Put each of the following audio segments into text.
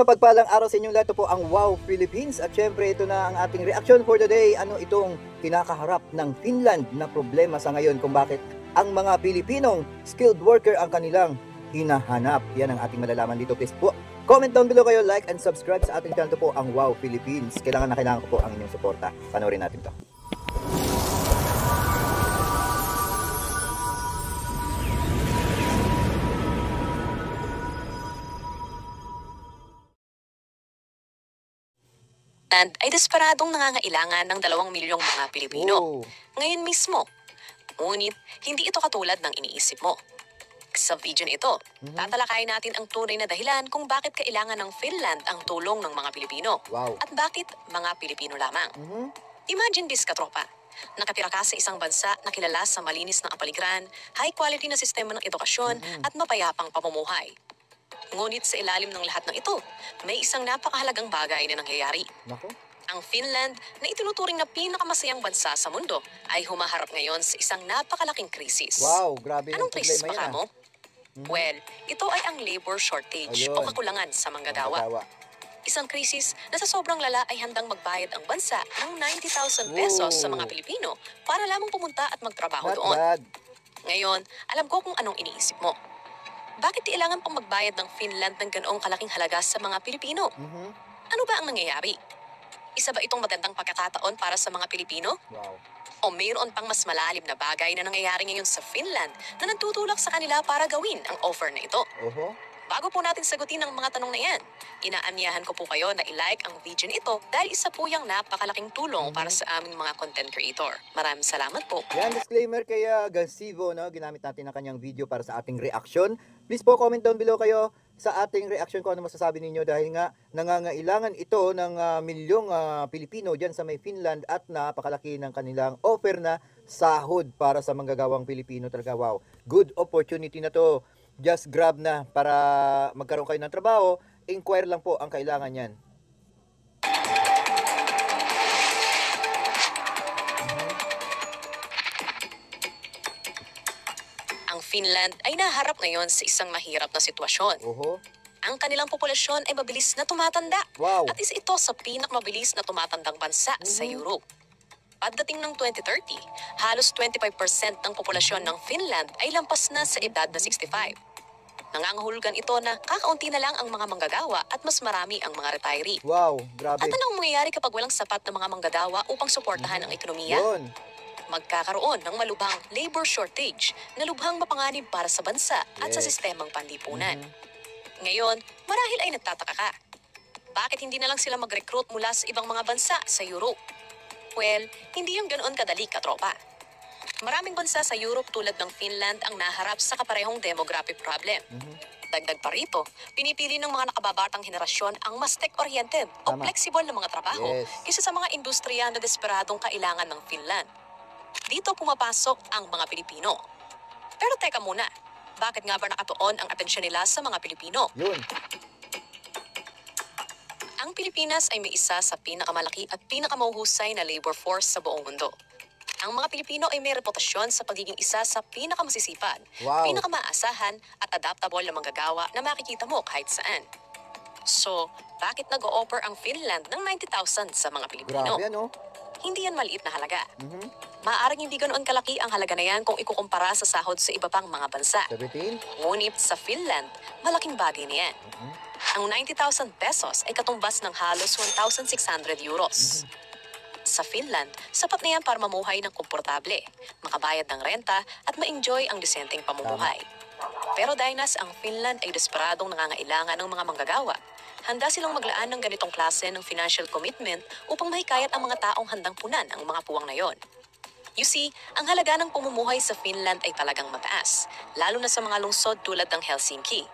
mapagpalang araw sa inyong lahat. Ito po ang Wow Philippines at syempre ito na ang ating reaction for today. Ano itong kinakaharap ng Finland na problema sa ngayon kung bakit ang mga Pilipinong skilled worker ang kanilang hinahanap. Yan ang ating malalaman dito. Please po, comment down below kayo, like and subscribe sa ating channel. Ito po ang Wow Philippines. Kailangan ko po ang inyong suporta. Panoorin natin to. Ay desperadong nangangailangan ng 2 milyong mga Pilipino. Ngayon mismo. Ngunit, hindi ito katulad ng iniisip mo. Sa video na ito, tatalakayin natin ang tunay na dahilan kung bakit kailangan ng Finland ang tulong ng mga Pilipino. At bakit mga Pilipino lamang. Imagine this, katropa. Nakatira ka sa isang bansa na kilala sa malinis na kapaligiran, high quality na sistema ng edukasyon at mapayapang pamumuhay. Ngunit sa ilalim ng lahat ng ito, may isang napakahalagang bagay na nangyayari. Ang Finland, na itinuturing na pinakamasayang bansa sa mundo, ay humaharap ngayon sa isang napakalaking krisis. Wow, grabe. Anong krisis baka mo? Well, ito ay ang labor shortage o kakulangan sa manggagawa. Isang krisis na sa sobrang lala ay handang magbayad ang bansa ng 90,000 pesos sa mga Pilipino para lamang pumunta at magtrabaho doon. Ngayon, alam ko kung anong iniisip mo. Bakit kailangan pang magbayad ng Finland ng ganoong kalaking halaga sa mga Pilipino? Ano ba ang nangyayari? Isa ba itong magandang pagkakataon para sa mga Pilipino? O mayroon pang mas malalim na bagay na nangyayari ngayon sa Finland na nagtutulak sa kanila para gawin ang offer na ito? Bago po natin sagutin ang mga tanong na yan, inaanyahan ko po kayo na i-like ang video nito dahil isa po yung napakalaking tulong para sa aming mga content creator. Maraming salamat po. Yan, disclaimer kay Gasivo, no? Ginamit natin ang kanyang video para sa ating reaction. Please po comment down below kayo sa ating reaction kung ano masasabi ninyo dahil nga nangangailangan ito ng milyong Pilipino dyan sa may Finland at napakalaki ng kanilang offer na sahod para sa manggagawang Pilipino talaga. Wow, good opportunity na to. Just grab na para magkaroon kayo ng trabaho. Inquire lang po ang kailangan yan. Ang Finland ay naharap ngayon sa isang mahirap na sitwasyon. Ang kanilang populasyon ay mabilis na tumatanda. At isa ito sa pinakamabilis na tumatandang bansa sa Europe. Pagdating ng 2030, halos 25% ng populasyon ng Finland ay lampas na sa edad na 65. Nangangahulugan ito na kakaunti na lang ang mga manggagawa at mas marami ang mga retiree. Wow, grabe. At anong mangyayari kapag walang sapat na mga manggagawa upang suportahan ang ekonomiya? Magkakaroon ng malubhang labor shortage na lubhang mapanganib para sa bansa at sa sistemang panlipunan. Ngayon, marahil ay nagtataka ka. Bakit hindi na lang sila mag-recruit mula sa ibang mga bansa sa Europe? Well, hindi yung ganoon kadali, katropa. Maraming bansa sa Europe tulad ng Finland ang naharap sa kaparehong demographic problem. Dagdag pa rito, pinipili ng mga nakababatang henerasyon ang mas tech-oriented o flexible na mga trabaho kaysa sa mga industriya na desperadong kailangan ng Finland. Dito pumapasok ang mga Pilipino. Pero teka muna, bakit nga ba nakatuon ang atensyon nila sa mga Pilipino? Ang Pilipinas ay may isa sa pinakamalaki at pinakamahuhusay na labor force sa buong mundo. Ang mga Pilipino ay may reputasyon sa pagiging isa sa pinakamasisipag, pinakamaasahan at adaptable na manggagawa na makikita mo kahit saan. So, bakit nag-o-offer ang Finland ng 90,000 sa mga Pilipino? Grabe, ano? Hindi yan maliit na halaga. Maaaring hindi ganoon kalaki ang halaga na yan kung ikukumpara sa sahod sa iba pang mga bansa. Ngunit sa Finland, malaking bagay na yan. Ang 90,000 pesos ay katumbas ng halos 1,600 euros. Sa Finland, sapat na yan para mamuhay ng komportable, makabayad ng renta at ma-enjoy ang disenteng pamumuhay. Pero dahil ang Finland ay desperadong nangangailangan ng mga manggagawa, handa silang maglaan ng ganitong klase ng financial commitment upang mahikayat ang mga taong handang punan ang mga puwang na yon. You see, ang halaga ng pamumuhay sa Finland ay talagang mataas, lalo na sa mga lungsod tulad ng Helsinki.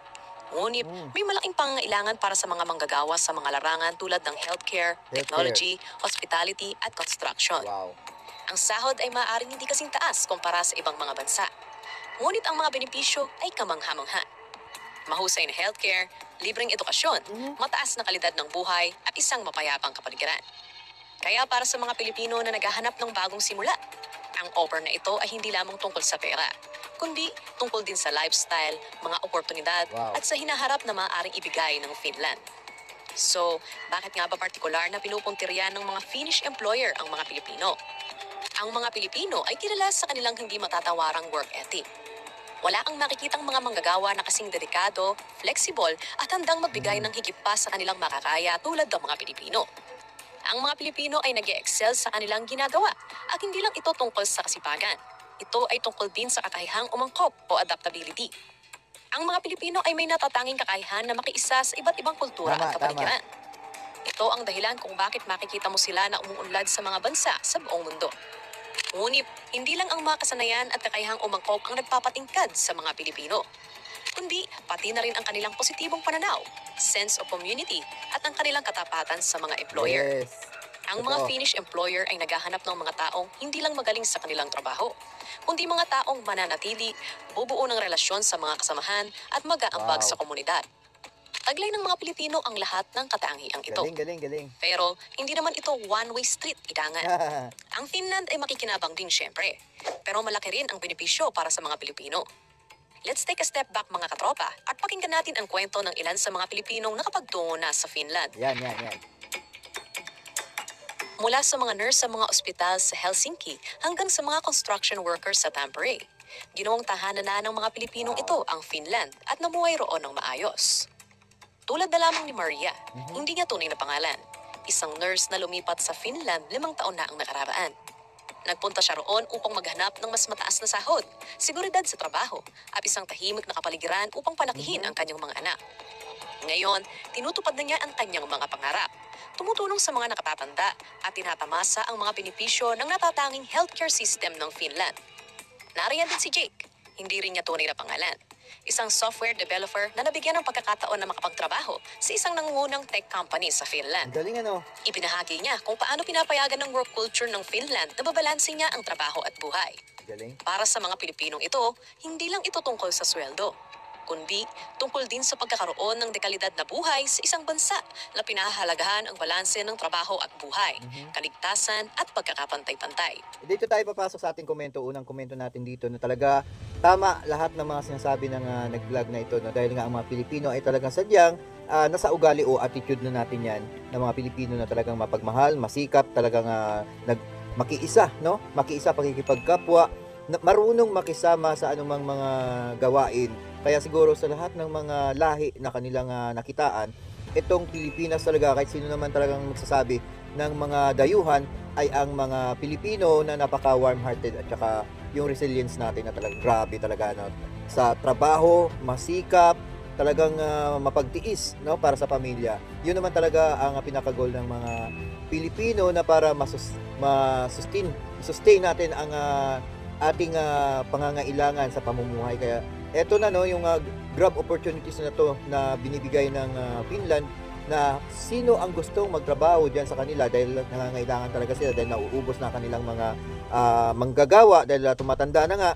Ngunit, may malaking pangangailangan para sa mga manggagawa sa mga larangan tulad ng healthcare, technology, hospitality at construction. Ang sahod ay maaaring hindi kasing taas kumpara sa ibang mga bansa. Ngunit ang mga benepisyo ay kamangha-mangha. Mahusay na healthcare, libreng edukasyon, mataas na kalidad ng buhay at isang mapayapang kapaligiran. Kaya para sa mga Pilipino na naghahanap ng bagong simula, ang offer na ito ay hindi lamang tungkol sa pera, kundi tungkol din sa lifestyle, mga oportunidad at sa hinaharap na maaaring ibigay ng Finland. So, bakit nga ba partikular na pinupuntirya ng mga Finnish employer ang mga Pilipino? Ang mga Pilipino ay kilala sa kanilang hindi matatawarang work ethic. Wala ang makikitang mga manggagawa na kasing dedikado, flexible at handang magbigay ng higit pa sa kanilang makakaya tulad ng mga Pilipino. Ang mga Pilipino ay nag-excel sa kanilang ginagawa at hindi lang ito tungkol sa kasipagan. Ito ay tungkol din sa kakayahang umangkop o adaptability. Ang mga Pilipino ay may natatanging kakayahan na makiisa sa iba't ibang kultura at kapaligiran. Ito ang dahilan kung bakit makikita mo sila na umuunlad sa mga bansa sa buong mundo. Ngunit, hindi lang ang mga kasanayan at kakayahang umangkop ang nagpapatingkad sa mga Pilipino, kundi pati na rin ang kanilang positibong pananaw, sense of community at ang kanilang katapatan sa mga employer. Yes. Ang mga Finnish employer ay naghahanap ng mga taong hindi lang magaling sa kanilang trabaho, kundi mga taong mananatili, bubuo ng relasyon sa mga kasamahan at mag-aambag sa komunidad. Taglay ng mga Pilipino ang lahat ng katangiang ito. Galing. Pero hindi naman ito one-way street, idangan. Ang Finland ay makikinabang din syempre, pero malaki rin ang benepisyo para sa mga Pilipino. Let's take a step back mga katropa at pakinggan natin ang kwento ng ilan sa mga Pilipinong nakapagtungo na sa Finland. Yan. Mula sa mga nurse sa mga ospital sa Helsinki hanggang sa mga construction workers sa Tampere. Ginawang tahanan na ng mga Pilipinong ito ang Finland at namuhay roon ng maayos. Tulad na lamang ni Maria, hindi niya tunay na pangalan. Isang nurse na lumipat sa Finland 5 taon na ang nakararaan. Nagpunta siya roon upang maghanap ng mas mataas na sahod, seguridad sa trabaho, at isang tahimik na kapaligiran upang palakihin ang kanyang mga anak. Ngayon, tinutupad na niya ang kanyang mga pangarap. Tumutulong sa mga nakatatanda at tinatamasa ang mga benepisyo ng natatanging healthcare system ng Finland. Nariyan din si Jake, hindi rin niya tunay na pangalan. Isang software developer na nabigyan ng pagkakataon na makapagtrabaho sa isang nangungunang tech company sa Finland. Ang galing ano? Ibinahagi niya kung paano pinapayagan ng work culture ng Finland na babalansin niya ang trabaho at buhay. Galing. Para sa mga Pilipinong ito, hindi lang ito tungkol sa sweldo, kundi tungkol din sa pagkakaroon ng dekalidad na buhay sa isang bansa na pinahahalagahan ang balanse ng trabaho at buhay, kaligtasan at pagkakapantay-pantay. Dito tayo papasok sa ating komento. Unang komento natin dito na talaga tama lahat ng mga sinasabi ng nag-vlog na ito, no? Dahil nga ang mga Pilipino ay talagang sadyang nasa ugali o attitude na natin yan ng mga Pilipino na talagang mapagmahal, masikap, talagang makiisa, no? Makiisa pakikipagkapwa, marunong makisama sa anumang mga gawain. Kaya siguro sa lahat ng mga lahi na kanilang nakitaan, itong Pilipinas talaga, kahit sino naman talagang magsasabi ng mga dayuhan, ay ang mga Pilipino na napaka warm-hearted at saka yung resilience natin na talagang grabe talaga, no? Sa trabaho, masikap, talagang mapagtiis, no, para sa pamilya. Yun naman talaga ang pinaka-goal ng mga Pilipino na para sustain natin ang ating pangangailangan sa pamumuhay. Kaya eto na, no, yung job opportunities na to na binibigay ng Finland, na sino ang gustong magtrabaho diyan sa kanila dahil nangangailangan talaga sila dahil nauubos na kanilang mga manggagawa dahil tumatanda na nga.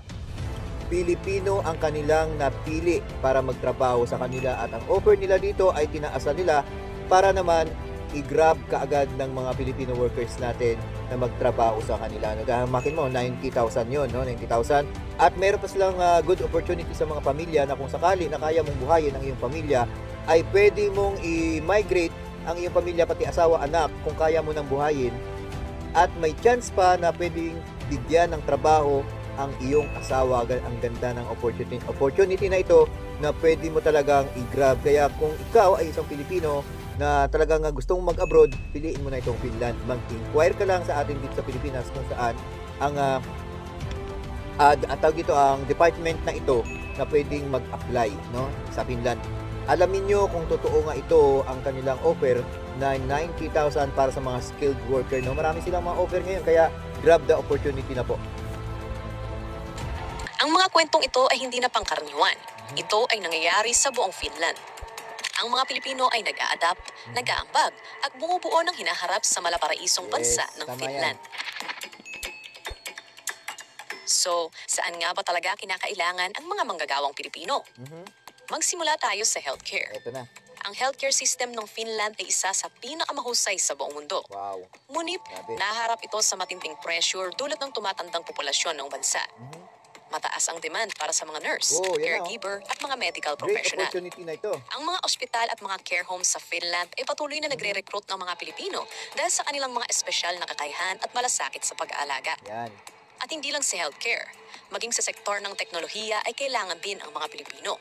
Pilipino ang kanilang napili para magtrabaho sa kanila at ang offer nila dito ay tinaasan nila para naman i-grab kaagad ng mga Filipino workers natin na magtrabaho sa kanila. Nagahamakin mo, 90,000 yun, no? 90,000. At meron pa silang good opportunity sa mga pamilya na kung sakali na kaya mong buhayin ang iyong pamilya, ay pwede mong i-migrate ang iyong pamilya, pati asawa, anak, kung kaya mo nang buhayin. At may chance pa na pwedeng bigyan ng trabaho ang iyong asawa. Ang ganda ng opportunity na ito na pwede mo talagang i-grab. Kaya kung ikaw ay isang Pilipino na talagang gusto mong mag-abroad, piliin mo na itong Finland. Mag-inquire ka lang sa atin dito sa Pilipinas kung saan ang tawag dito, ang department na ito na pwedeng mag-apply, no, sa Finland. Alamin nyo kung totoo nga ito ang kanilang offer na 90,000 para sa mga skilled worker, no. Marami silang mga offer ngayon, kaya grab the opportunity na po. Ang mga kwentong ito ay hindi na pangkaraniwan. Ito ay nangyayari sa buong Finland. Ang mga Pilipino ay nag-a-adapt, nag-aambag, at bumubuo ng hinaharap sa malaparaisong bansa ng Finland. So, saan nga ba talaga kinakailangan ang mga manggagawang Pilipino? Magsimula tayo sa healthcare. Ito na. Ang healthcare system ng Finland ay isa sa pinakamahusay sa buong mundo. Wow. Ngunit, naharap ito sa matinding pressure dulot ng tumatandang populasyon ng bansa. Mataas ang demand para sa mga nurse, Oh, yan na, oh. caregiver at mga medical Great professional. opportunity na ito. Ang mga ospital at mga care homes sa Finland ay patuloy na nagre-recruit ng mga Pilipino dahil sa kanilang mga espesyal na kakayahan at malasakit sa pag-aalaga. Yan. At hindi lang sa healthcare, maging sa sektor ng teknolohiya ay kailangan din ang mga Pilipino.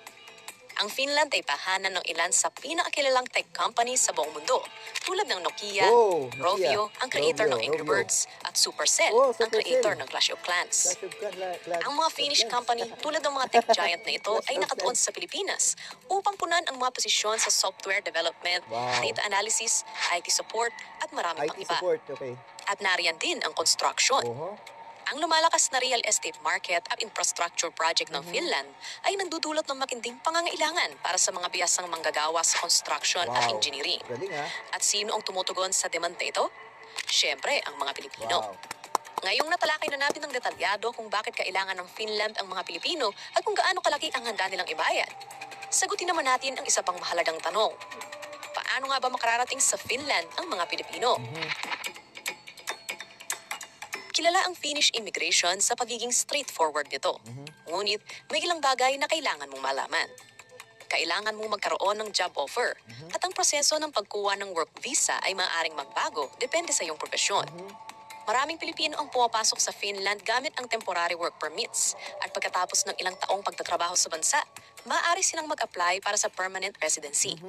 Ang Finland ay pahanan ng ilan sa pinakakilalang tech companies sa buong mundo, tulad ng Nokia, Oh, Nokia. Rovio, ang creator ng Rovio. Angry Birds, at Supercell, Oh, ang Supercell. creator ng Clash of Clans. Ang mga Finnish company tulad ng mga tech giant na ito ay nakatuon sa Pilipinas upang punan ang mga posisyon sa software development, Wow. data analysis, IT support, at marami pang IT iba. support, okay. At nariyan din ang construction. Oho. Ang lumalakas na real estate market at infrastructure project ng Finland ay nagdudulot ng makinding pangangailangan para sa mga bihasang manggagawa sa construction at Wow. engineering. Galing ha. At sino ang tumutugon sa demand na ito? Siyempre, ang mga Pilipino. Wow. Ngayong natalakay na natin ng detalyado kung bakit kailangan ng Finland ang mga Pilipino at kung gaano kalaki ang handa nilang ibayad. Sagutin naman natin ang isa pang mahalagang tanong. Paano nga ba makararating sa Finland ang mga Pilipino? Kilala ang Finnish immigration sa pagiging straightforward nito. Ngunit may ilang bagay na kailangan mong malaman. Kailangan mong magkaroon ng job offer at ang proseso ng pagkuha ng work visa ay maaaring magbago depende sa iyong profesyon. Maraming Pilipino ang pumapasok sa Finland gamit ang temporary work permits at pagkatapos ng ilang taong pagtatrabaho sa bansa, maaari silang mag-apply para sa permanent residency.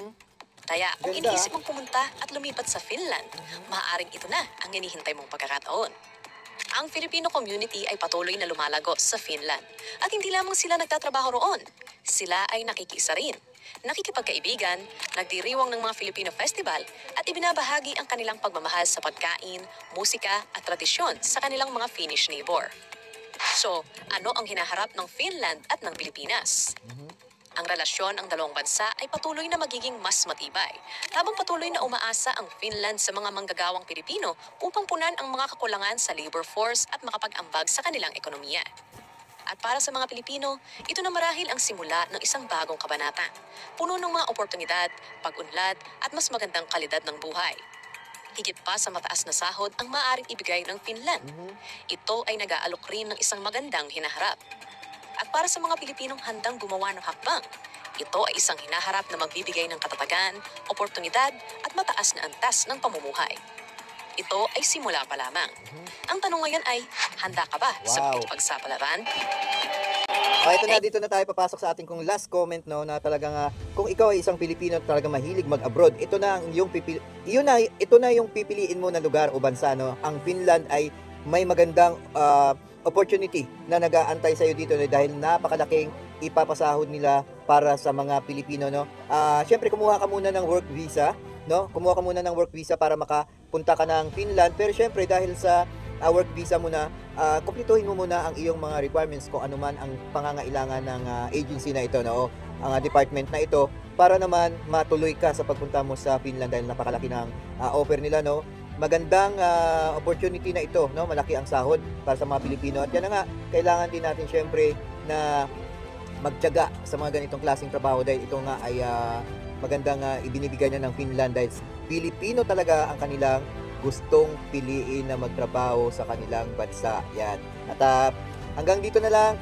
Kaya kung Ganda. iniisip mong pumunta at lumipat sa Finland, maaaring ito na ang hinihintay mong pagkakataon. Ang Filipino community ay patuloy na lumalago sa Finland. At hindi lamang sila nagtatrabaho roon. Sila ay nakikiisa rin. Nakikipagkaibigan, nagdiriwang ng mga Filipino festival at ibinabahagi ang kanilang pagmamahal sa pagkain, musika at tradisyon sa kanilang mga Finnish neighbor. So, ano ang hinaharap ng Finland at ng Pilipinas? Ang relasyon ng dalawang bansa ay patuloy na magiging mas matibay, habang patuloy na umaasa ang Finland sa mga manggagawang Pilipino upang punan ang mga kakulangan sa labor force at makapag-ambag sa kanilang ekonomiya. At para sa mga Pilipino, ito na marahil ang simula ng isang bagong kabanata, puno ng mga oportunidad, pag-unlad at mas magandang kalidad ng buhay. Higit pa sa mataas na sahod ang maaaring ibigay ng Finland. Ito ay nag-aalok rin ng isang magandang hinaharap. At para sa mga Pilipinong handang gumawa ng hakbang, ito ay isang hinaharap na magbibigay ng katatagan, oportunidad at mataas na antas ng pamumuhay. Ito ay simula pa lamang. Ang tanong ngayon ay, handa ka ba sa Wow. pagsapalaran? Ito na, dito na tayo papasok sa ating kung last comment, no, na talagang kung ikaw ay isang Pilipino at talagang mahilig mag-abroad, ito na ang ito na yung pipiliin mo na lugar o bansa, no. Ang Finland ay may magandang opportunity na nag-aantay sa iyo dito, no, dahil napakalaking ipapasahod nila para sa mga Pilipino, no. Syempre kumuha ka muna ng work visa, no. Kumuha ka muna ng work visa para makapunta ka ng Finland, pero syempre dahil sa work visa mo na, kumpletuhin mo muna ang iyong mga requirements kung ano man ang pangangailangan ng agency na ito, no, ang department na ito, para naman matuloy ka sa pagpunta mo sa Finland dahil napakalaki ng offer nila, no. Magandang opportunity na ito, no, malaki ang sahod para sa mga Pilipino at yan na nga, kailangan din natin syempre na magtiyaga sa mga ganitong klaseng trabaho dahil ito nga ay magandang ibinibigay na ng Finland dahil Pilipino talaga ang kanilang gustong piliin na magtrabaho sa kanilang bansa. Yan. At hanggang dito na lang.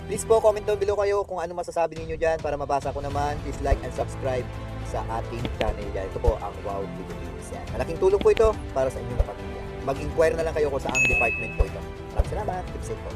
Please po, comment down below kayo kung ano masasabi ninyo dyan para mabasa ko naman. Please like and subscribe sa ating channel dyan. Ito po ang Wow Philippines. Yan. Malaking tulong po ito para sa inyong pamilya. Mag-inquire na lang kayo kung saang department po ito. Maraming salamat. Keep safe po.